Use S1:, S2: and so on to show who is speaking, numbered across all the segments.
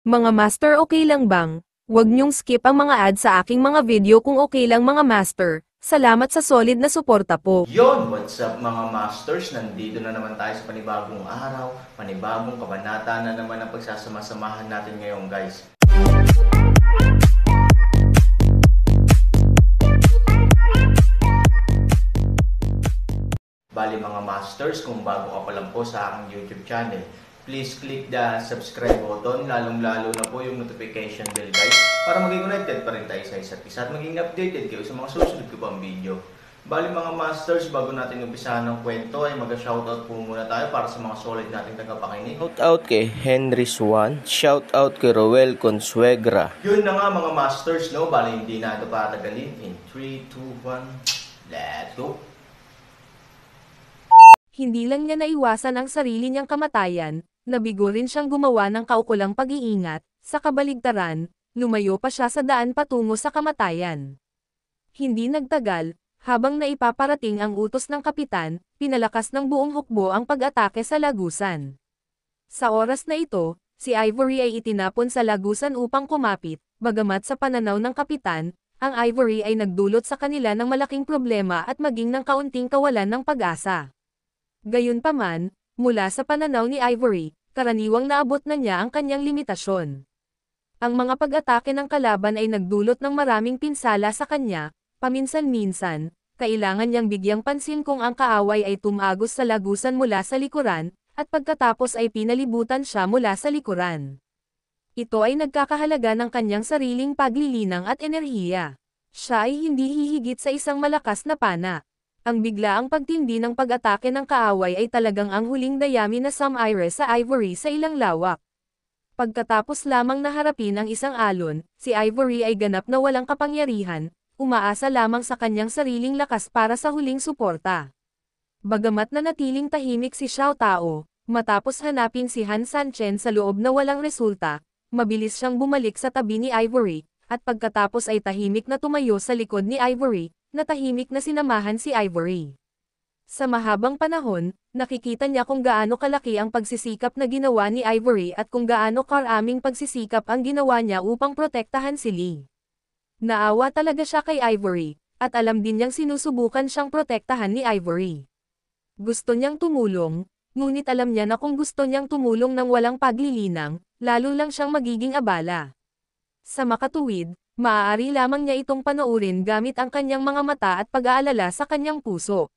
S1: Mga master, okay lang bang? Huwag niyong skip ang mga ads sa aking mga video kung okay lang mga master. Salamat sa solid na suporta po.
S2: Yon, what's up mga masters? Nandito na naman tayo sa panibagong araw, panibagong kabanata na naman ang pagsasama-samahan natin ngayon, guys. Bali mga masters, kung bago ka pa lang po sa aking YouTube channel, please click the subscribe button, lalong-lalo na po yung notification bell, guys, para maging connected pa rin tayo sa isa't isa at maging updated kayo sa mga susunod ko pang video. Bali mga masters, bago natin umpisahan ng kwento ay mag-shoutout po muna tayo para sa mga solid nating tagapakinig.
S3: Shoutout kay Henry Swan, shoutout kay Roel Consuegra.
S2: Yun na nga mga masters, no? Bali hindi na ito patagalin. In 3, 2, 1, let's go!
S1: Hindi lang niya naiwasan ang sarili niyang kamatayan, nabigo rin siyang gumawa ng kaukulang pag-iingat, sa kabaligtaran, lumayo pa siya sa daan patungo sa kamatayan. Hindi nagtagal, habang naipaparating ang utos ng kapitan, pinalakas ng buong hukbo ang pag-atake sa lagusan. Sa oras na ito, si Ivory ay itinapon sa lagusan upang kumapit, bagamat sa pananaw ng kapitan, ang Ivory ay nagdulot sa kanila ng malaking problema at maging ng kaunting kawalan ng pag-asa. Gayunpaman, mula sa pananaw ni Ivory, karaniwang naabot na niya ang kanyang limitasyon. Ang mga pag-atake ng kalaban ay nagdulot ng maraming pinsala sa kanya, paminsan-minsan, kailangan niyang bigyang pansin kung ang kaaway ay tumagos sa lagusan mula sa likuran, at pagkatapos ay pinalibutan siya mula sa likuran. Ito ay nagkakahalaga ng kanyang sariling paglilinang at enerhiya. Siya ay hindi hihigit sa isang malakas na pana. Ang biglaang pagtindi ng pag-atake ng kaaway ay talagang ang huling dayami na sumire sa Ivory sa ilang lawak. Pagkatapos lamang naharapin ang isang alon, si Ivory ay ganap na walang kapangyarihan, umaasa lamang sa kanyang sariling lakas para sa huling suporta. Bagamat nanatiling tahimik si Xiao Tao, matapos hanapin si Han Sanchen sa loob na walang resulta, mabilis siyang bumalik sa tabi ni Ivory, at pagkatapos ay tahimik na tumayo sa likod ni Ivory, na tahimik na sinamahan si Ivory. Sa mahabang panahon, nakikita niya kung gaano kalaki ang pagsisikap na ginawa ni Ivory at kung gaano karaming pagsisikap ang ginawa niya upang protektahan si Lee. Naawa talaga siya kay Ivory, at alam din niyang sinusubukan siyang protektahan ni Ivory. Gusto niyang tumulong, ngunit alam niya na kung gusto niyang tumulong ng walang paglilinang, lalo lang siyang magiging abala. Sa makatuwid, maaari lamang niya itong panoorin gamit ang kanyang mga mata at pag-aalala sa kanyang puso.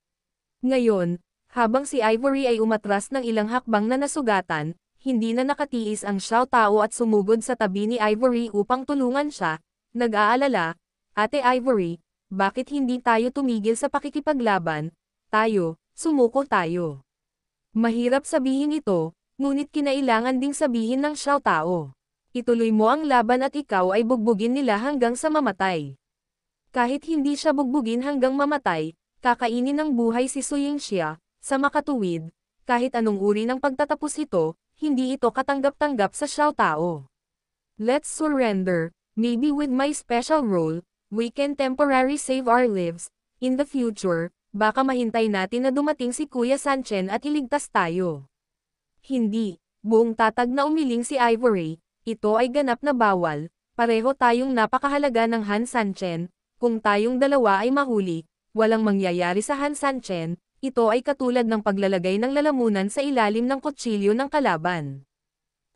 S1: Ngayon, habang si Ivory ay umatras ng ilang hakbang na nasugatan, hindi na nakatiis ang Xiao Tao at sumugod sa tabi ni Ivory upang tulungan siya, nag-aalala, Ate Ivory, bakit hindi tayo tumigil sa pakikipaglaban? Tayo, sumuko tayo. Mahirap sabihin ito, ngunit kinailangan ding sabihin ng Xiao Tao. Ituloy mo ang laban at ikaw ay bugbugin nila hanggang sa mamatay. Kahit hindi siya bugbugin hanggang mamatay, kakainin ng buhay si Su Yingxia, sa makatuwid, kahit anong uri ng pagtatapos ito, hindi ito katanggap-tanggap sa Xiao Tao. Let's surrender, maybe with my special role, we can temporarily save our lives, in the future, baka mahintay natin na dumating si Kuya Sanchen at iligtas tayo. Hindi, buong tatag na umiling si Ivory. Ito ay ganap na bawal, pareho tayong napakahalaga ng Han Sanchen, kung tayong dalawa ay mahuli, walang mangyayari sa Han Sanchen, ito ay katulad ng paglalagay ng lalamunan sa ilalim ng kutsilyo ng kalaban.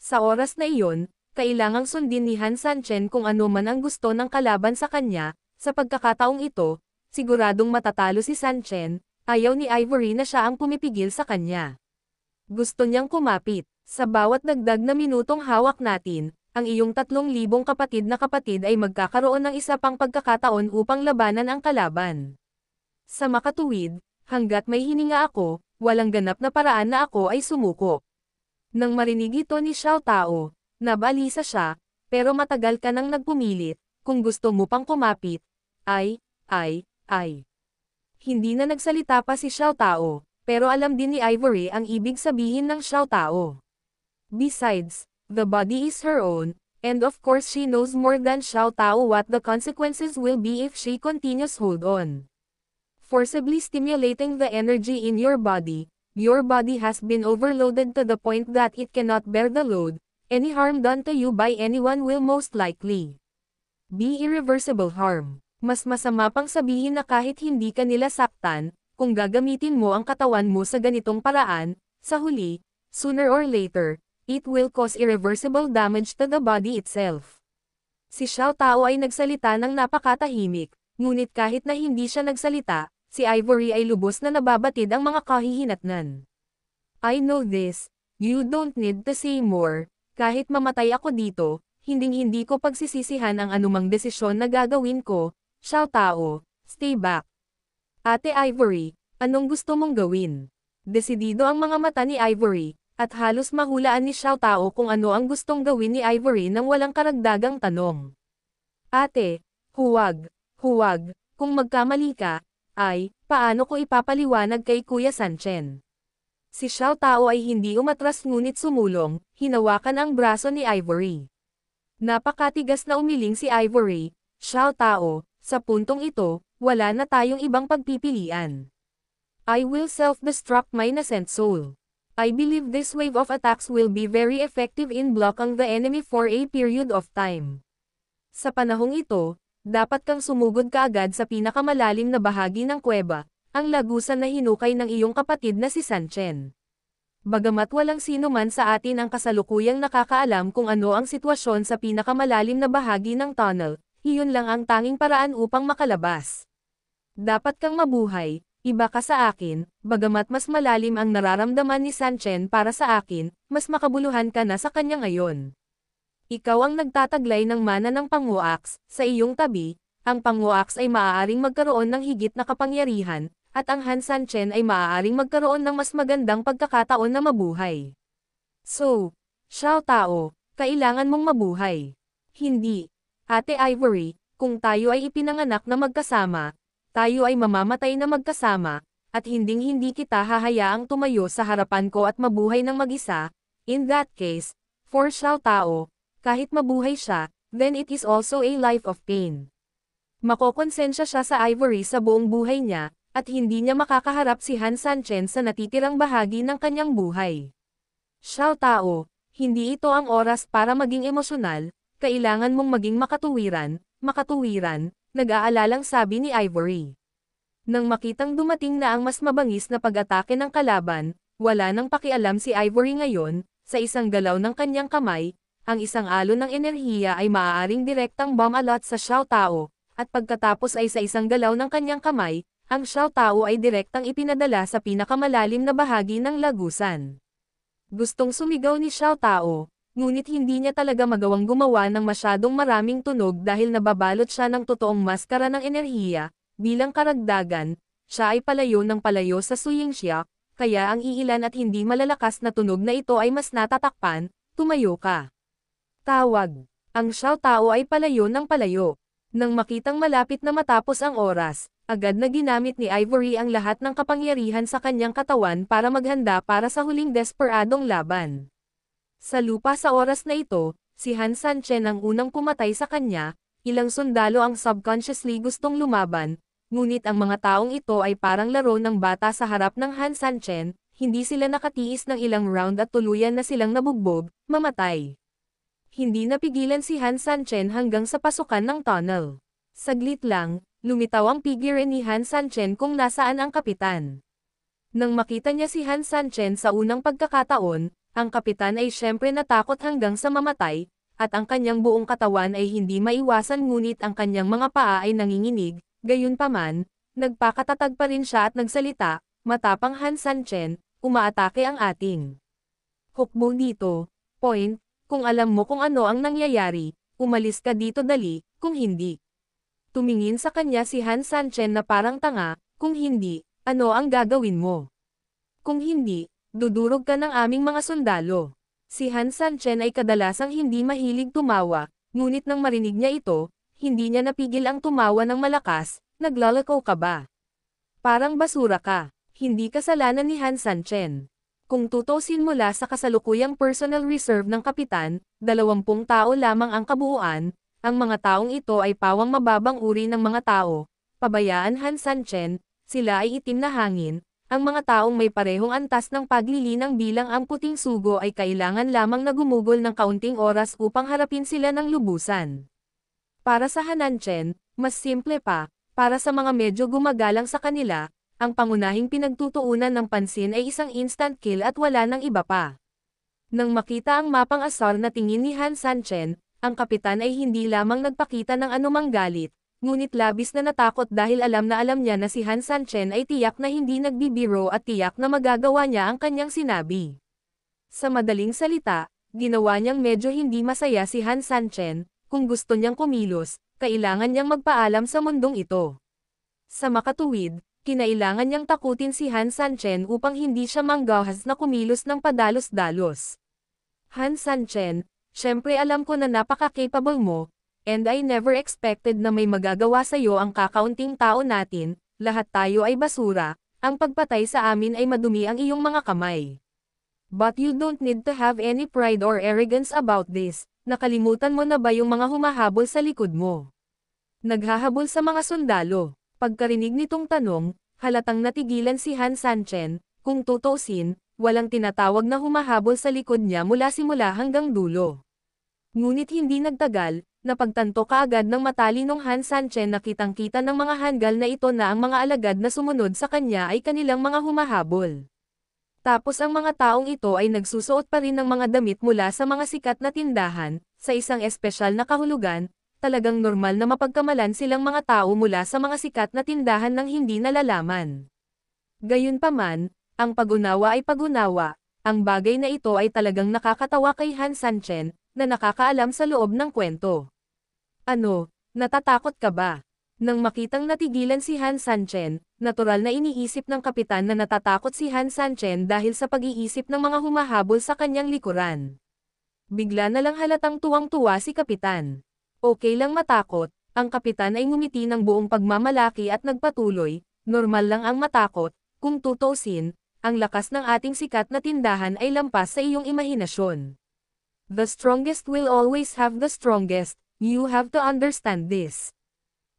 S1: Sa oras na iyon, kailangang sundin ni Han Sanchen kung ano man ang gusto ng kalaban sa kanya, sa pagkakataong ito, siguradong matatalo si Sanchen, ayaw ni Ivory na siya ang pumipigil sa kanya. Gusto niyang kumapit. Sa bawat dagdag na minutong hawak natin, ang iyong 3,000 kapatid ay magkakaroon ng isa pang pagkakataon upang labanan ang kalaban. Sa makatuwid, hanggat may hininga ako, walang ganap na paraan na ako ay sumuko. Nang marinig ito ni Xiao Tao, nabalisa siya, pero matagal ka nang nagpumilit, kung gusto mo pang kumapit, ay. Hindi na nagsalita pa si Xiao Tao, pero alam din ni Ivory ang ibig sabihin ng Xiao Tao. Besides, the body is her own, and of course she knows more than Xiao Tao what the consequences will be if she continues hold on. Forcibly stimulating the energy in your body has been overloaded to the point that it cannot bear the load, Any harm done to you by anyone will most likely be irreversible harm. Mas masama pang sabihin na kahit hindi ka nila saktan, kung gagamitin mo ang katawan mo sa ganitong paraan, sa huli, sooner or later, it will cause irreversible damage to the body itself. Si Xiao Tao ay nagsalita ng napakatahimik, ngunit kahit na hindi siya nagsalita, si Ivory ay lubos na nababatid ang mga kahihinatnan. I know this, you don't need to say more, kahit mamatay ako dito, hinding-hindi ko pagsisisihan ang anumang desisyon na gagawin ko. Xiao Tao, stay back. Ate Ivory, anong gusto mong gawin? Desidido ang mga mata ni Ivory, at halos mahulaan ni Xiao Tao kung ano ang gustong gawin ni Ivory nang walang karagdagang tanong. Ate, huwag, kung magkamali ka, ay, paano ko ipapaliwanag kay Kuya Sanchen? Si Xiao Tao ay hindi umatras ngunit sumulong, hinawakan ang braso ni Ivory. Napakatigas na umiling si Ivory. Xiao Tao, sa puntong ito, wala na tayong ibang pagpipilian. I will self-destruct my nascent soul. I believe this wave of attacks will be very effective in blocking the enemy for a period of time. Sa panahong ito, dapat kang sumugod kaagad sa pinakamalalim na bahagi ng kuweba, ang lagusan na hinukay ng iyong kapatid na si Sanchen. Bagamat walang sino man sa atin ang kasalukuyang nakakaalam kung ano ang sitwasyon sa pinakamalalim na bahagi ng tunnel, iyon lang ang tanging paraan upang makalabas. Dapat kang mabuhay, iba ka sa akin, bagamat mas malalim ang nararamdaman ni Sanchen para sa akin, mas makabuluhan ka na sa kanya ngayon. Ikaw ang nagtataglay ng mana ng Panguax, sa iyong tabi, ang Panguax ay maaaring magkaroon ng higit na kapangyarihan, at ang Han Sanchen ay maaaring magkaroon ng mas magandang pagkakataon na mabuhay. So, Xiao Tao, kailangan mong mabuhay. Hindi. Ate Ivory, kung tayo ay ipinanganak na magkasama, tayo ay mamamatay na magkasama, at hinding-hindi kita hahayaang tumayo sa harapan ko at mabuhay ng mag-isa. In that case, for Xiao Tao, kahit mabuhay siya, then it is also a life of pain. Makokonsensya siya sa Ivory sa buong buhay niya, at hindi niya makakaharap si Han Sanchen sa natitirang bahagi ng kanyang buhay. Xiao Tao, hindi ito ang oras para maging emosyonal, kailangan mong maging makatuwiran, nag-aalalang sabi ni Ivory. Nang makitang dumating na ang mas mabangis na pag-atake ng kalaban, wala nang pakialam si Ivory ngayon, sa isang galaw ng kanyang kamay, ang isang alon ng enerhiya ay maaaring direktang bomb alot sa Xiao Tao, at pagkatapos ay sa isang galaw ng kanyang kamay, ang Xiao Tao ay direktang ipinadala sa pinakamalalim na bahagi ng lagusan. Gustong sumigaw ni Xiao Tao, ngunit hindi niya talaga magawang gumawa ng masyadong maraming tunog dahil nababalot siya ng totoong maskara ng enerhiya. Bilang karagdagan, siya ay palayo ng palayo sa Suyingxia, kaya ang iilan at hindi malalakas na tunog na ito ay mas natatakpan. Tumayo ka. Tawag. Ang Xiao Tao ay palayo ng palayo. Nang makitang malapit na matapos ang oras, agad na ginamit ni Ivory ang lahat ng kapangyarihan sa kanyang katawan para maghanda para sa huling desperadong laban. Sa lupa sa oras na ito, si Han Sanchen ang unang pumatay sa kanya, ilang sundalo ang subconsciously gustong lumaban, ngunit ang mga taong ito ay parang laro ng bata sa harap ng Han Sanchen, hindi sila nakatiis ng ilang round at tuluyan na silang nabugbog, mamatay. Hindi napigilan si Han Sanchen hanggang sa pasukan ng tunnel. Saglit lang, lumitaw ang figure ni Han Sanchen kung nasaan ang kapitan. Nang makita niya si Han Sanchen sa unang pagkakataon, ang kapitan ay syempre natakot hanggang sa mamatay, at ang kanyang buong katawan ay hindi maiwasan ngunit ang kanyang mga paa ay nanginginig, gayunpaman, nagpakatatag pa rin siya at nagsalita, matapang Han Sanchen, umaatake ang ating hukbo dito, point. Kung alam mo kung ano ang nangyayari, umalis ka dito dali, kung hindi. Tumingin sa kanya si Han Sanchen na parang tanga, kung hindi, ano ang gagawin mo? Kung hindi, dudurog ka ng aming mga sundalo. Si Han Sanchen ay kadalasang hindi mahilig tumawa, ngunit nang marinig niya ito, hindi niya napigil ang tumawa ng malakas. Naglalako ka ba? Parang basura ka. Hindi kasalanan ni Han Sanchen. Kung tutusin mula sa kasalukuyang personal reserve ng kapitan, 20 tao lamang ang kabuuan, ang mga taong ito ay pawang mababang uri ng mga tao. Pabayaan Han Sanchen, sila ay itim na hangin, ang mga taong may parehong antas ng paglilinang bilang ang puting sugo ay kailangan lamang na gumugol ng kaunting oras upang harapin sila ng lubusan. Para sa Hananchen, mas simple pa, para sa mga medyo gumagalang sa kanila, ang pangunahing pinagtutuunan ng pansin ay isang instant kill at wala nang iba pa. Nang makita ang mapang asar na tingin ni Han Sanchen, ang kapitan ay hindi lamang nagpakita ng anumang galit, ngunit labis na natakot dahil alam niya na si Han Sanchen ay tiyak na hindi nagbibiro at tiyak na magagawa niya ang kanyang sinabi. Sa madaling salita, ginawa niyang medyo hindi masaya si Han Sanchen, kung gusto niyang kumilos, kailangan niyang magpaalam sa mundong ito. Sa makatuwid, kinailangan niyang takutin si Han Sanchen upang hindi siya manggahas na kumilos ng padalos-dalos. Han Sanchen, syempre alam ko na napaka-capable mo, and I never expected na may magagawa sa'yo ang kakaunting tao natin, lahat tayo ay basura, ang pagpatay sa amin ay madumi ang iyong mga kamay. But you don't need to have any pride or arrogance about this, nakalimutan mo na ba yung mga humahabol sa likod mo? Naghahabol sa mga sundalo. Pagkarinig nitong tanong, halatang natigilan si Han Sanchen, kung tutusin, walang tinatawag na humahabol sa likod niya mula simula hanggang dulo. Ngunit hindi nagtagal, napagtanto kaagad ng matalinong Han Sanchen na kitang-kita ng mga hanggal na ito na ang mga alagad na sumunod sa kanya ay kanilang mga humahabol. Tapos ang mga taong ito ay nagsusuot pa rin ng mga damit mula sa mga sikat na tindahan, sa isang espesyal na kahulugan, talagang normal na mapagkamalan silang mga tao mula sa mga sikat na tindahan ng hindi nalalaman. Gayunpaman, ang pag-unawa ay pag-unawa, ang bagay na ito ay talagang nakakatawa kay Han Sanchen, na nakakaalam sa loob ng kwento. Ano, natatakot ka ba? Nang makitang natigilan si Han Sanchen, natural na iniisip ng kapitan na natatakot si Han Sanchen dahil sa pag-iisip ng mga humahabol sa kanyang likuran. Bigla na lang halatang tuwang-tuwa si kapitan. Okay lang matakot, ang kapitan ay ngumiti ng buong pagmamalaki at nagpatuloy, normal lang ang matakot, kung tutusin, ang lakas ng ating sikat na tindahan ay lampas sa iyong imahinasyon. The strongest will always have the strongest, you have to understand this.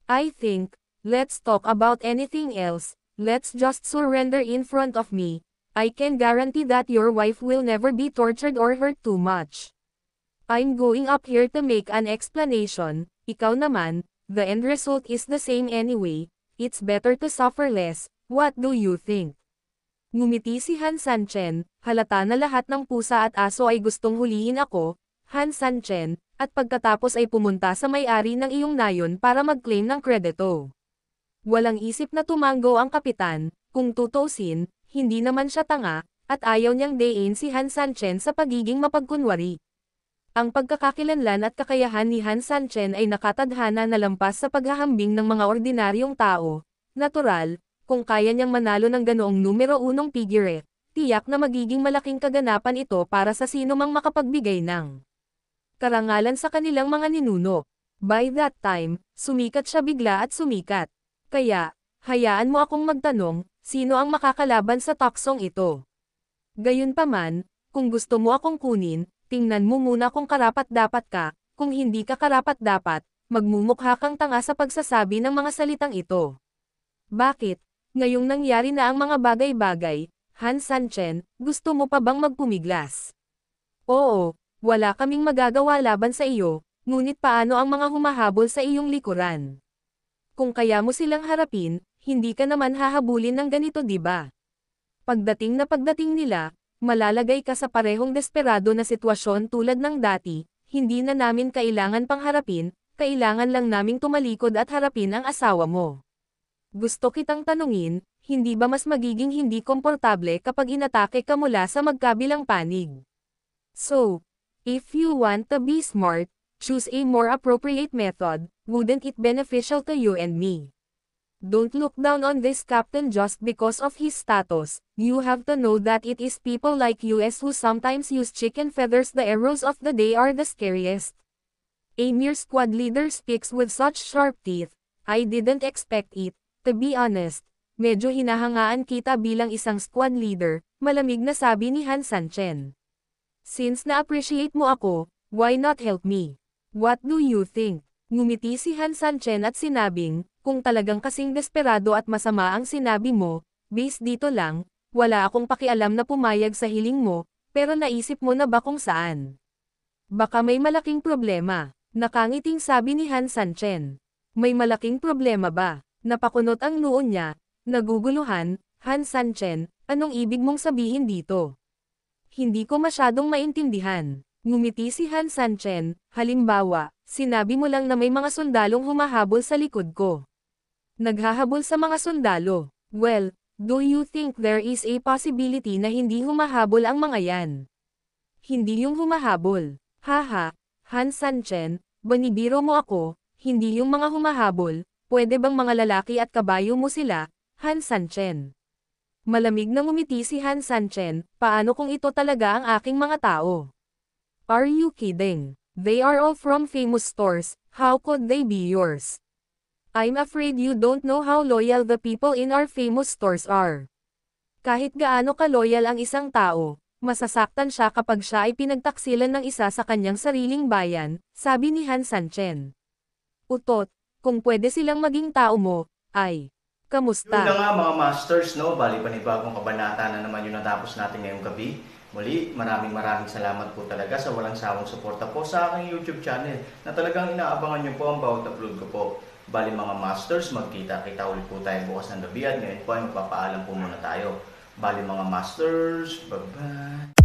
S1: I think, let's talk about anything else, let's just surrender in front of me, I can guarantee that your wife will never be tortured or hurt too much. I'm going up here to make an explanation, ikaw naman, the end result is the same anyway, it's better to suffer less, what do you think? Ngumiti si Han Sanchen, halata na lahat ng pusa at aso ay gustong hulihin ako, Han Sanchen, at pagkatapos ay pumunta sa may-ari ng iyong nayon para mag-claim ng kredito. Walang isip na tumango ang kapitan, kung tutusin, hindi naman siya tanga, at ayaw niyang dayin si Han Sanchen sa pagiging mapagkunwari. Ang pagkakakilanlan at kakayahan ni Han Sanchen ay nakatadhana na lampas sa paghahambing ng mga ordinaryong tao. Natural, kung kaya niyang manalo ng ganoong numero 1 figure, tiyak na magiging malaking kaganapan ito para sa sino mang makapagbigay ng karangalan sa kanilang mga ninuno. By that time, sumikat siya bigla at sumikat. Kaya, hayaan mo akong magtanong, sino ang makakalaban sa taksong ito? Gayunpaman, kung gusto mo akong kunin, tingnan mo muna kung karapat-dapat ka, kung hindi ka karapat-dapat, magmumukha kang tanga sa pagsasabi ng mga salitang ito. Bakit? Ngayong nangyari na ang mga bagay-bagay, Han Sanchen, gusto mo pa bang magpumiglas? Oo, wala kaming magagawa laban sa iyo, ngunit paano ang mga humahabol sa iyong likuran? Kung kaya mo silang harapin, hindi ka naman hahabulin ng ganito, di ba? Pagdating nila, malalagay ka sa parehong desperado na sitwasyon tulad ng dati, hindi na namin kailangan pang harapin, kailangan lang naming tumalikod at harapin ang asawa mo. Gusto kitang tanungin, hindi ba mas magiging hindi komportable kapag inatake ka mula sa magkabilang panig? So, if you want to be smart, choose a more appropriate method, wouldn't it beneficial to you and me? Don't look down on this captain just because of his status, you have to know that it is people like us who sometimes use chicken feathers. The arrows of the day are the scariest. A mere squad leader speaks with such sharp teeth, I didn't expect it, to be honest. Medyo hinahangaan kita bilang isang squad leader, malamig na sabi ni Han Sanchen. Since na-appreciate mo ako, why not help me? What do you think? Ngumiti si Han Sanchen at sinabing, kung talagang kasing desperado at masama ang sinabi mo, Base dito lang, wala akong pakialam na pumayag sa hiling mo, pero naisip mo na ba kung saan? Baka may malaking problema. Nakangiting sabi ni Han Sanchen. May malaking problema ba? Napakunot ang noo niya. Naguguluhan, Han Sanchen, anong ibig mong sabihin dito? Hindi ko masyadong maintindihan. Ngumiti si Han Sanchen, halimbawa, sinabi mo lang na may mga sundalong humahabol sa likod ko. Naghahabol sa mga sundalo. Well, do you think there is a possibility na hindi humahabol ang mga yan? Hindi yung humahabol. Haha, Han Sanchen, banibiro mo ako, hindi yung mga humahabol, pwede bang mga lalaki at kabayo mo sila, Han Sanchen? Malamig na ngumiti si Han Sanchen, paano kung ito talaga ang aking mga tao? Are you kidding? They are all from famous stores, how could they be yours? I'm afraid you don't know how loyal the people in our famous stores are. Kahit gaano ka-loyal ang isang tao, masasaktan siya kapag siya ay pinagtaksilan ng isa sa kanyang sariling bayan, sabi ni Han Sanchen. Utot, kung pwede silang maging tao mo, ay, kamusta?
S2: Yun na nga mga masters, no? Bali panibagong kabanata na naman yung natapos natin ngayong gabi. Muli, maraming salamat po talaga sa walang sawang suporta po sa aking YouTube channel na talagang inaabangan nyo po ang bawat upload ko po. Bali mga masters, magkita-kita ulit po tayo bukas ng gabi at ngayon po ay magpapaalam po muna tayo. Bali mga masters, bye-bye!